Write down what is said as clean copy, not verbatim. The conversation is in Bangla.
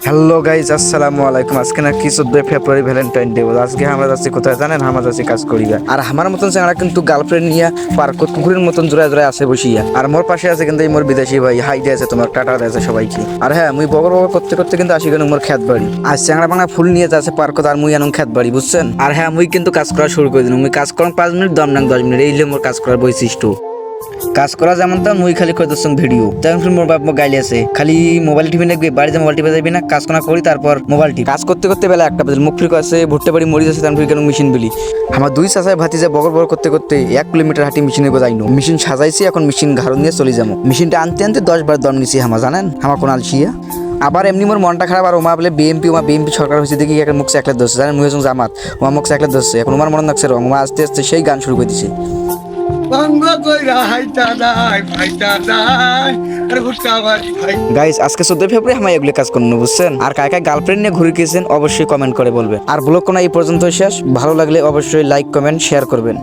হ্যালো গাইজ, আসসালামু আলাইকুম। আজকে না কি 14 ফেব্রুয়ারি ভ্যালেন্টাইন ডে। আজকে আমরা যাচ্ছি কোথায় জানেন? আমরা যাচ্ছি কাজ করিয়া। আর আমার মতন চেংড়া কিন্তু গার্লফ্রেন্ড নিয়ে পার্কত কুকুরের মতন জোড়ায় জোড়ায় আছে বসিয়া। আর মোর পাশে আছে কিন্তু এই মোর বিদেশি ভাই, হাই দিয়ে আছে, তোমার টাটা আছে সবাইকে। আর হ্যাঁ, মুই বগর বগর করতে করতে কিন্তু আসি কেন মোর খেত বাড়ি। আর চেংড়া বাংলা ফুল নিয়ে যাচ্ছে পার্কত, আর মুই আনুন খেত বাড়ি, বুঝছেন? আর হ্যাঁ, মুই কিন্তু কাজ করা শুরু করে দিন। মুই কাজ করাম 5 মিনিট, দম নাং 10 মিনিট, এই হলো মোর কাজ করার বৈশিষ্ট্য। কাজ করা যেমন তো মুই খালি করে দিচ্ছি ভিডিও। তেমন মোর বাপ গাইলে আছে, খালি মোবাইল টিভি দেখবি, বাড়িতে মোবাইল টিভি যাবি না, কাজ করা করি তারপর মোবাইল টিভি। কাজ করতে করতে বেলা 1টা বাজে। মুখ ফ্রি আছে, ভুট্টা বাড়ি মরিচ আছে, তারপর কেন মেশিন বিলি। আমার 2 চাচায় ভাতিজা বগর বগর করতে করতে 1 কিলোমিটার হাঁটি মেশিনে যাইনো। মেশিন সাজাইছি, এখন মেশিন ঘাড় নিয়ে চলে যাবো। মেশিনটা আনতে আনতে 10 বার দম নিছি হামা, জানেন আমার কোন আলসিয়া। আবার এমনি মোর মনটা খারাপ। আর ওমা বলে বিএমপি সরকার হয়েছে দেখি এখন মুখ একলা ধরছে, জানেন? মুই হচ্ছে জামাত, ওমা মুখ একলা ধরছে। এখন আমার মনে লাগছে রং, ওমা আস্তে আস্তে সেই গান শুরু করে দিছে। গাইস, আজকে 14 ফেব্রুয়ারি আমি এগুলো কাজ করবো, বুঝছেন? আর কায় কায় গার্লফ্রেন্ড নিয়ে ঘুরে গিয়েছেন অবশ্যই কমেন্ট করে বলবেন। আর ব্লগ কোনো এই পর্যন্ত শেষ। ভালো লাগলে অবশ্যই লাইক, কমেন্ট, শেয়ার করবেন।